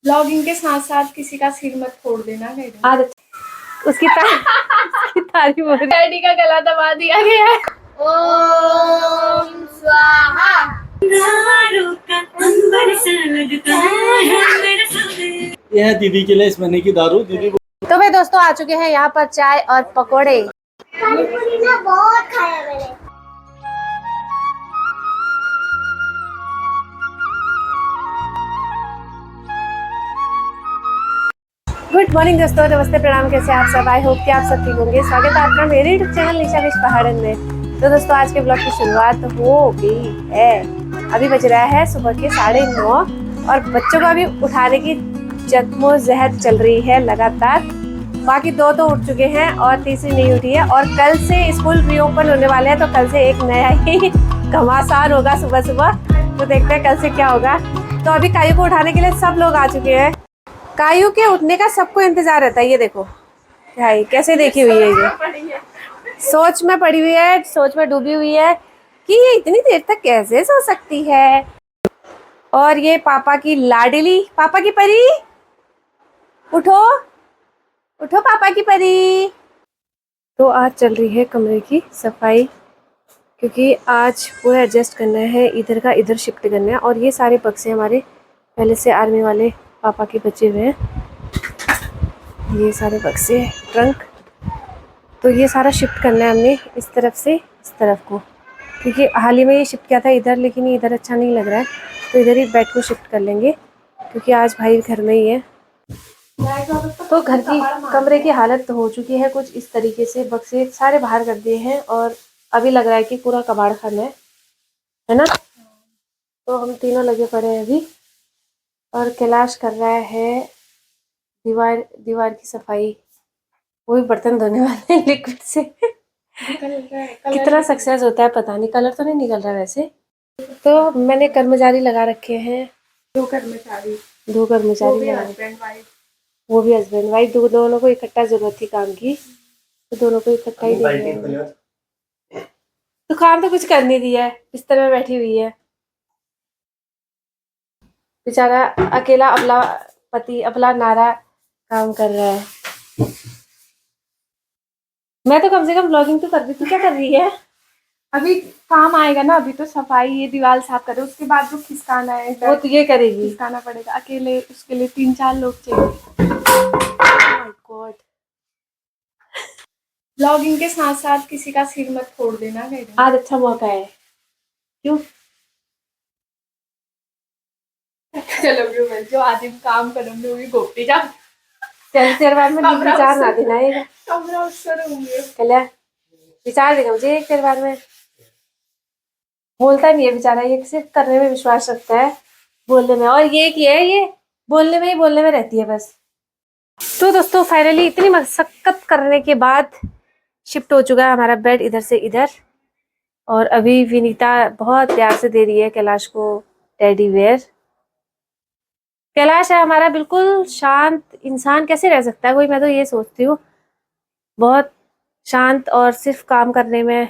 Blogging के साथ साथ किसी का सिर मत फोड़ देना। आदत उसकी तारीफ हो रही। डैडी का गला दबा दिया गया है। ओम स्वाहा। यह है दीदी के लिए इस महीने की दारू। दीदी तो भाई दोस्तों आ चुके हैं यहाँ पर चाय और पकोड़े। बहुत खाया मैंने। गुड मॉर्निंग दोस्तों, नमस्ते, प्रणाम, कैसे आप सब। आई होप कि आप सब ठीक होंगे। स्वागत है आपका मेरे यूट्यूब चैनल निशा विश पहाड़न में। तो दोस्तों आज के ब्लॉग की शुरुआत हो गई है। अभी बज रहा है सुबह के 9:30 और बच्चों को अभी उठाने की जद्दोजहद चल रही है लगातार। बाकी दो तो उठ चुके हैं और तीसरी नहीं उठी है। और कल से स्कूल रीओपन होने वाले हैं तो कल से एक नया ही घमासान होगा सुबह सुबह। तो देखते हैं कल से क्या होगा। तो अभी कायू को उठाने के लिए सब लोग आ चुके हैं। कायू के उठने का सबको इंतजार रहता है। ये देखो भाई कैसे देखी हुई है, ये सोच में पड़ी हुई है, सोच में डूबी हुई है कि ये इतनी देर तक कैसे सो सकती है। और ये पापा की लाडली, पापा की परी, उठो उठो पापा की परी। तो आज चल रही है कमरे की सफाई, क्योंकि आज पूरा एडजस्ट करना है, इधर का इधर शिफ्ट करना है। और ये सारे बक्से हमारे पहले से आर्मी वाले पापा के बचे हुए हैं। ये सारे बक्से ट्रंक, तो ये सारा शिफ्ट करना है हमने इस तरफ से इस तरफ को, क्योंकि हाल ही में ये शिफ्ट किया था इधर, लेकिन ये इधर अच्छा नहीं लग रहा है तो इधर ही बेड को शिफ्ट कर लेंगे, क्योंकि आज भाई घर में ही है। तो घर की कमरे की हालत तो हो चुकी है कुछ इस तरीके से। बक्से सारे बाहर कर दिए हैं और अभी लग रहा है कि पूरा कबाड़ खाना है ना। तो हम तीनों लगे पड़े हैं अभी, और कैलाश कर रहा है दीवार की सफाई। वो भी बर्तन धोने वाले लिक्विड से। कितना सक्सेस होता है पता नहीं। कलर तो नहीं निकल रहा वैसे। तो मैंने कर्मचारी लगा रखे हैं, दो कर्मचारी लगा रखे। वो भी हस्बैंड वाइफ, दोनों को इकट्ठा जरूरत थी काम की, तो दोनों को इकट्ठा ही देंगे। तो काम तो कुछ कर नहीं दिया है, बिस्तर में बैठी हुई है बेचारा अकेला अबला पति, अबला नारा काम कर रहा है। मैं तो कम से कम ब्लॉगिंग तो कर रही। तू क्या कर रही है? अभी काम आएगा ना, अभी तो सफाई, ये दीवार साफ करे, उसके बाद जो खिसकाना है वो तो ये करेगी। खिसकाना पड़ेगा अकेले, उसके लिए 3-4 लोग चाहिए। My God. ब्लॉगिंग के साथ साथ किसी का सिर मत फोड़ देना। आज अच्छा मौका है। क्यों? चलो जो आज काम करूंगी वो भी गोपी जा तेरे बार में विचार ना देना है। कमरा उससे रहूंगी कल्या विचार देगा मुझे एक तेरे बार में। बोलता नहीं है बेचारा, ये सिर्फ करने में विश्वास रखता है, बोलने में। और ये की है, ये बोलने में रहती है बस। तो दोस्तों फाइनली इतनी मशक्कत करने के बाद शिफ्ट हो चुका है हमारा बेड इधर से इधर। और अभी विनीता बहुत प्यार से दे रही है कैलाश को टेडी बेयर। कैलाश है हमारा बिल्कुल शांत इंसान, कैसे रह सकता है कोई? मैं तो ये सोचती हूँ, बहुत शांत और सिर्फ काम करने में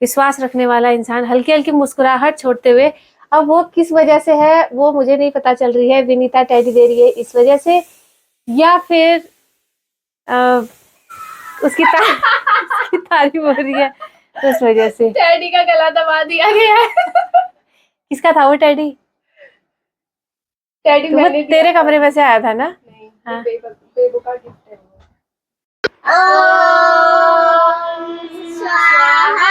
विश्वास रखने वाला इंसान, हल्की हल्की मुस्कुराहट छोड़ते हुए। अब वो किस वजह से है वो मुझे नहीं पता चल रही है। विनीता टेडी दे रही है इस वजह से, या फिर उसकी तारीफ हो रही है तो उस वजह से। टेडी का गला दबा दिया गया है। किसका था वो टेडी? टेडी तो मैंने तेरे कमरे में से आया था ना? नहीं, हाँ। बेबू का गिफ्ट है। ओम स्वाहा।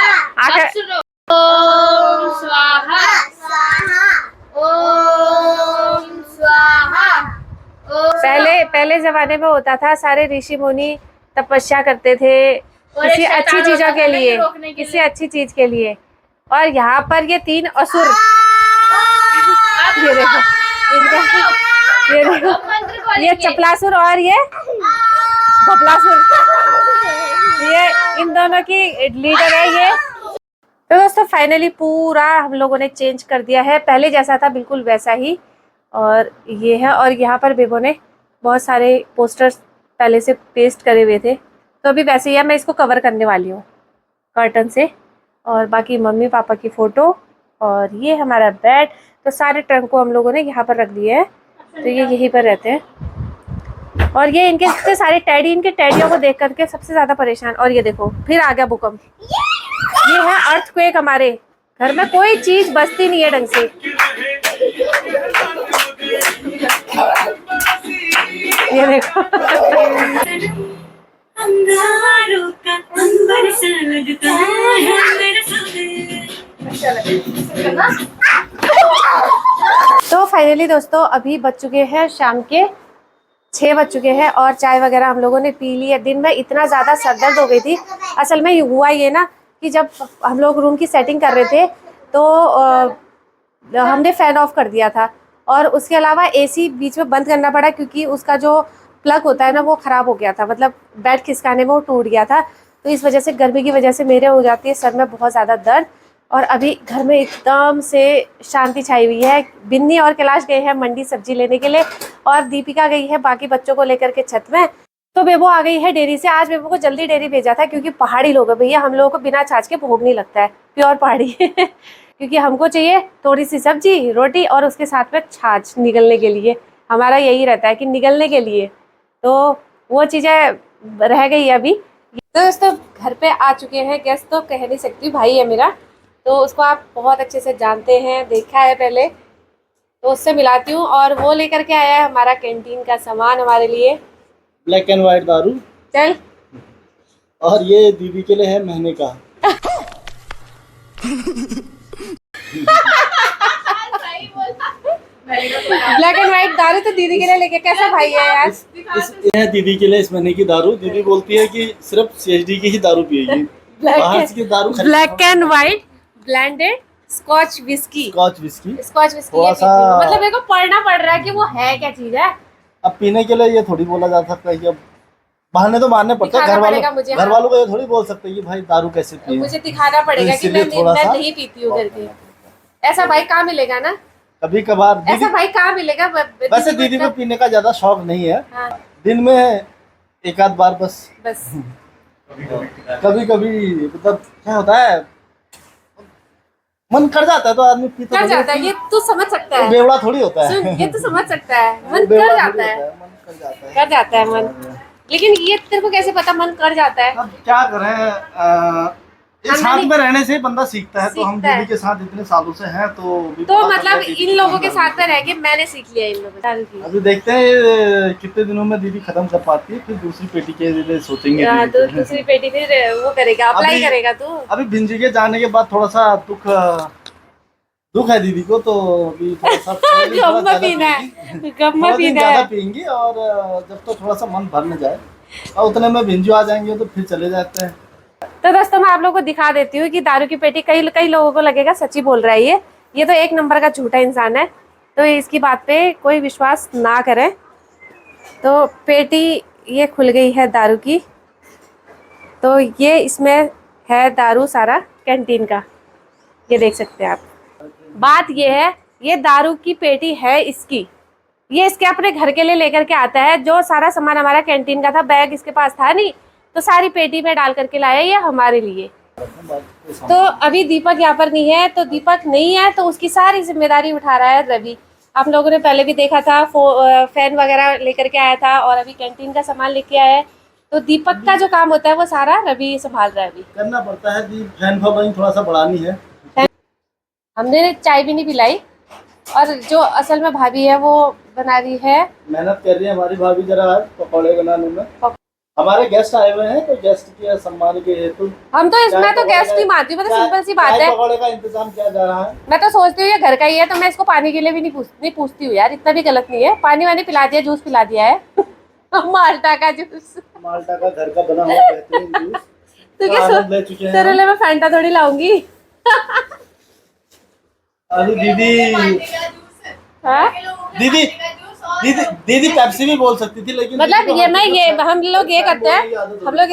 ओम स्वाहा। ओम स्वाहा। पहले जमाने में होता था, सारे ऋषि मुनि तपस्या करते थे किसी अच्छी चीजों के लिए, किसी अच्छी चीज के लिए। और यहाँ पर ये 3 असुर, ये देखो ये चपलासुर और ये भपलासुर, ये इन दोनों की लीडर है ये। तो दोस्तों फाइनली पूरा हम लोगों ने चेंज कर दिया है, पहले जैसा था बिल्कुल वैसा ही। और ये है, और यहाँ पर बेबो ने बहुत सारे पोस्टर्स पहले से पेस्ट करे हुए थे, तो अभी वैसे ही है। मैं इसको कवर करने वाली हूँ कर्टन से। और बाकी मम्मी पापा की फ़ोटो, और ये हमारा बेड। तो सारे ट्रंक को हम लोगों ने यहाँ पर रख दिए हैं। तो ये यहीं पर रहते हैं। और ये इनके इतने सारे टैडी, इनके टैडियों को देख करके सबसे ज्यादा परेशान। और ये देखो फिर आ गया भूकंप। ये है अर्थक्वेक। हमारे घर में कोई चीज बचती नहीं है ढंग से। ये देखो तो फाइनली दोस्तों अभी बज चुके हैं शाम के 6 बज चुके हैं और चाय वगैरह हम लोगों ने पी ली है। दिन में इतना ज़्यादा सरदर्द हो गई थी। असल में हुआ ये ना कि जब हम लोग रूम की सेटिंग कर रहे थे तो हमने फ़ैन ऑफ कर दिया था और उसके अलावा एसी बीच में बंद करना पड़ा क्योंकि उसका जो प्लग होता है ना वो ख़राब हो गया था, मतलब बेड खिसकाने में वो टूट गया था। तो इस वजह से गर्मी की वजह से मेरे हो जाती है सर में बहुत ज़्यादा दर्द। और अभी घर में एकदम से शांति छाई हुई है। बिन्नी और कैलाश गए हैं मंडी सब्जी लेने के लिए और दीपिका गई है बाकी बच्चों को लेकर के छत में। तो बेबो आ गई है डेयरी से। आज बेबो को जल्दी डेयरी भेजा था क्योंकि पहाड़ी लोग हैं भैया, हम लोगों को बिना छाछ के भोग नहीं लगता है, प्योर पहाड़ी क्योंकि हमको चाहिए थोड़ी सी सब्जी रोटी और उसके साथ में छाछ निगलने के लिए। हमारा यही रहता है कि निगलने के लिए, तो वो चीज़ें रह गई अभी। तो दोस्तों घर पे आ चुके हैं गेस्ट, तो कह नहीं सकती, भाई है मेरा, तो उसको आप बहुत अच्छे से जानते हैं, देखा है पहले, तो उससे मिलाती हूँ। और वो लेकर के आया है हमारा कैंटीन का सामान हमारे लिए, ब्लैक एंड व्हाइट दारू। चल। और ये दीदी के लिए है महीने का। ब्लैक एंड व्हाइट दारू तो दीदी के लिए लेके, कैसा भाई है यार। ये है दीदी के लिए इस महीने की दारू। दीदी बोलती है कि सिर्फ CHD की ही दारू पिएगी, बाहर की दारू। Black and white blended scotch whisky. Scotch whisky थोड़ा सा मतलब मेरे को पढ़ना पड़ रहा है कि वो है क्या चीज है। अब पीने के लिए ये थोड़ी बोला जा सकता है कि अब बहाने तो मारने पड़ते हैं। घर वालों को ये थोड़ी बोल सकते हैं कि भाई दारू कैसे पिए। मुझे दिखाना पड़ेगा कि मैं नहीं पीती हूँ करके। ऐसा भाई कहाँ मिलेगा ना, कभी कभार ऐसा भाई कहाँ मिलेगा। वैसे दीदी को पीने का ज्यादा शौक नहीं है। हाँ। दिन में एक आध बार बस कभी मतलब क्या होता है, मन कर जाता है तो आदमी पीता कर जाता है। ये तू समझ सकता है, बेवड़ा थोड़ी होता है। ये तू समझ सकता है, मन कर जाता है मन। लेकिन ये तेरे को कैसे पता मन कर जाता है। अब क्या करें, इस साथ में रहने से बंदा सीखता है। तो हम दीदी के साथ इतने सालों से हैं तो मतलब इन लोगों के साथ में रह के मैंने सीख लिया इन लोगों से। अभी देखते हैं कितने दिनों में दीदी खत्म कर पाती है, फिर दूसरी पेटी के लिए सोचेंगे। तो दूसरी पेटी फिर वो करेगा, अप्लाई करेगा तू। अभी भिंजी के जाने के बाद थोड़ा सा दुख है दीदी को, तो अभी थोड़ा सा गम्मा पीना है, पियेंगी। और जब तो थोड़ा सा मन भर न जाए और उतने में भिंजू आ जाएंगे तो फिर चले जाते हैं। तो दोस्तों मैं आप लोगों को दिखा देती हूँ कि दारू की पेटी कई लोगों को लगेगा सच्ची बोल रहा है ये तो एक नंबर का झूठा इंसान है, तो इसकी बात पे कोई विश्वास ना करें। तो पेटी ये खुल गई है दारू की, तो ये इसमें है दारू सारा कैंटीन का, ये देख सकते हैं आप। बात ये है, ये दारू की पेटी है इसकी, ये इसके अपने घर के लिए लेकर के आता है। जो सारा सामान हमारा कैंटीन का था, बैग इसके पास था नहीं, तो सारी पेटी में डाल करके लाया ये हमारे लिए। तो अभी दीपक यहाँ पर नहीं है, तो दीपक नहीं है तो उसकी सारी जिम्मेदारी उठा रहा है रवि। आप लोगों ने पहले भी देखा था, फैन वगैरह लेकर के आया था और अभी कैंटीन का सामान लेके आया है। तो दीपक का जो काम होता है वो सारा रवि संभाल रहा है। अभी करना पड़ता है कि फैन फॉलोइंग थोड़ा सा बढ़ानी है। हमने चाय भी नहीं पिलाई और जो असल में भाभी है वो बना रही है, मेहनत कर रही है हमारी भाभी जरा पकौड़े बनाने में। हमारे गेस्ट आए हुए हैं तो गेस्ट के सम्मान के हेतु हम तो इसमें तो गेस्ट ही मानती हूँ, मतलब सिंपल सी बात है। पकौड़े का इंतजाम किया जा रहा है। मैं तो सोचती हूँ ये घर का ही है तो मैं इसको पानी के लिए भी नहीं पूछती हूँ यार, इतना भी गलत नहीं है। पानी वानी पिला दिया, जूस पिला दिया है माल्टा का जूस, माल्टा का घर का बना हुआ बेहतरीन जूस। तो क्या तेरे लिए मैं फैंटा थोड़ी लाऊंगी। अरे दीदी पेप्सी भी बोल सकती थी, लेकिन मतलब हम लोग ये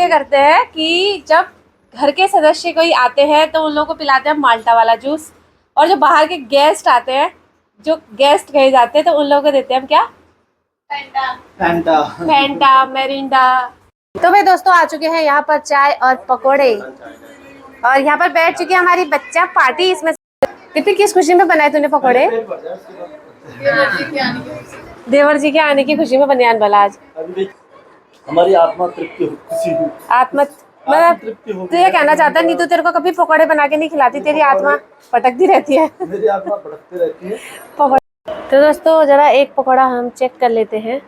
करते हैं कि जब घर के सदस्य कोई आते हैं तो उन लोगों को पिलाते हैं माल्टा वाला जूस, और जो बाहर के गेस्ट आते हैं, जो गेस्ट कहे जाते हैं, तो उन लोगों को देते हैं हम क्या, फैंटा मेरिंडा। तो भाई दोस्तों आ चुके हैं यहाँ पर चाय और पकोड़े, और यहाँ पर बैठ चुकी है हमारी बच्चा पार्टी। इसमें किस खुशी में बनाए तूने पकोड़े? देवर जी के आने की खुशी में बनियान वाला आज। अभी देख हमारी आत्मा तृप्ति हो खुशी हुई। आत्मा मतलब तृप्ति हो तो ये कहना चाहता है नीतू तेरे को कभी पकौड़े बना के नहीं खिलाती, तेरी आत्मा भटकती रहती है। मेरी आत्मा भटकती रहती है। तो दोस्तों जरा एक पकौड़ा हम चेक कर लेते हैं।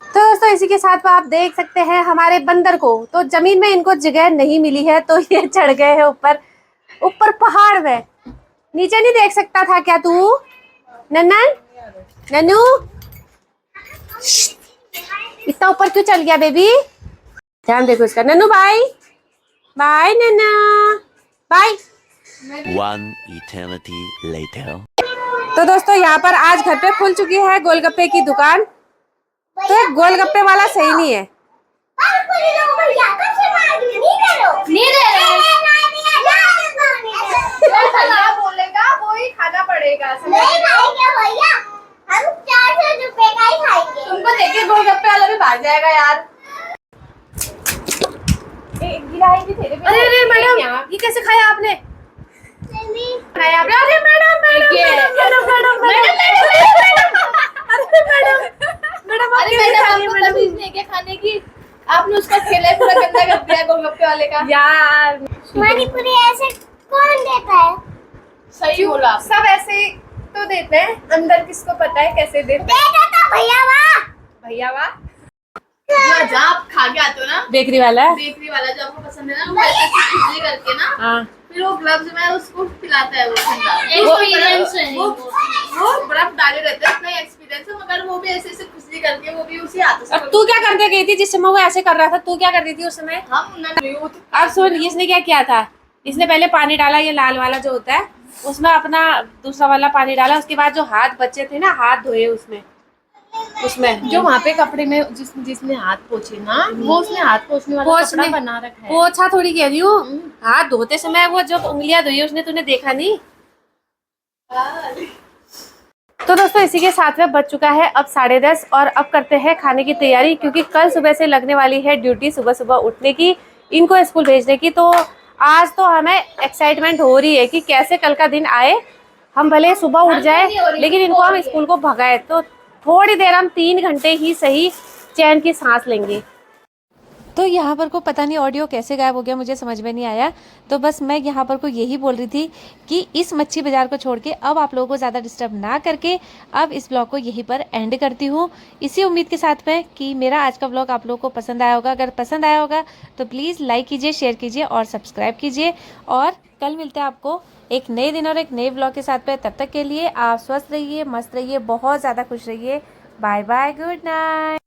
तो दोस्तों इसी के साथ आप देख सकते हैं हमारे बंदर को तो जमीन में इनको जगह नहीं मिली है तो ये चढ़ गए हैं ऊपर ऊपर पहाड़ में। नीचे नहीं देख सकता था क्या तू नन्नन नन्नू? इतना ऊपर क्यों चल गया बेबी? ध्यान देखो इसका। नन्नू बाय बाय नन्ना बाय। One eternity later. तो दोस्तों यहाँ पर आज घर पे खुल चुकी है गोलगप्पे की दुकान। तो एक गोलगप्पे वाला सही नहीं है। बोलेगा वो ही खाना पड़ेगा। नहीं खाएंगे भैया, हम 400 रुपए का ही खाएंगे। तुमको देखिए गोलगप्पे वाला भी भाग जाएगा यार। गिराई भी तेरे पे। अरे अरे मैडम ये कैसे खाया आपने? खाया आपने? अरे madam madam madam madam madam अरे आपको तमीज नहीं है क्या खाने की? आपने उसका ठेला पूरा गंदा कर दिया गोलगप्पे वाले का। यार पानीपुरी ऐसे कौन देता है? सही बोला। सब ऐसे तो देते हैं, अंदर किसको पता है कैसे देते हैं। दे देता भैया वाह। भैया वाह। जहाँ आप खा के आते हो ना बेकरी वाला बेकरी वाला जो आपको पसंद है ना वो ऐसे खिचड़ी करके ना हाँ फिर वो ग्लव्स में उसको खिलाता है वो ठंडा। Experience है। वो बर्फ डाले रहते हैं इतना एक्सपीरियंस है मगर वो भी ऐसे ऐसे खुजली करके वो भी उसी हाथों से। अब तू क्या करके गई थी जिस समय वो ऐसे कर रहा था? तू क्या कर रही थी उस समय? हम उन्होंने अब सुन इसने क्या किया था। इसने पहले पानी डाला, ये लाल वाला जो होता है उसमें अपना दूसरा वाला पानी डाला। उसके बाद जो हाथ बचे थे ना हाथ धोए उसमें जो वहाँ पे कपड़े में जिसने हाथ पोछे ना वो उसने हाथ पोछने वाला कपड़ा बना रखा है। वो अच्छा थोड़ी कह रही हूँ। हाथ धोते समय वो जो उंगलियां धोई उसने तूने देखा नहीं? तो दोस्तों इसी के साथ में बज चुका है अब 10:30 और अब करते हैं खाने की तैयारी क्योंकि कल सुबह से लगने वाली है ड्यूटी सुबह सुबह उठने की, इनको स्कूल भेजने की। तो आज तो हमें एक्साइटमेंट हो रही है कि कैसे कल का दिन आए। हम भले सुबह उठ जाए लेकिन इनको हम स्कूल को भगाए तो थोड़ी देर हम 3 घंटे ही सही चैन की सांस लेंगे। तो यहाँ पर को पता नहीं ऑडियो कैसे गायब हो गया, मुझे समझ में नहीं आया। तो बस मैं यहाँ पर को यही बोल रही थी कि इस मच्छी बाज़ार को छोड़ के अब आप लोगों को ज़्यादा डिस्टर्ब ना करके अब इस ब्लॉग को यहीं पर एंड करती हूँ, इसी उम्मीद के साथ में कि मेरा आज का ब्लॉग आप लोगों को पसंद आया होगा। अगर पसंद आया होगा तो प्लीज़ लाइक कीजिए, शेयर कीजिए और सब्सक्राइब कीजिए। और कल मिलते हैं आपको एक नए दिन और एक नए ब्लॉग के साथ में। तब तक के लिए आप स्वस्थ रहिए, मस्त रहिए, बहुत ज़्यादा खुश रहिए। Bye bye, good night.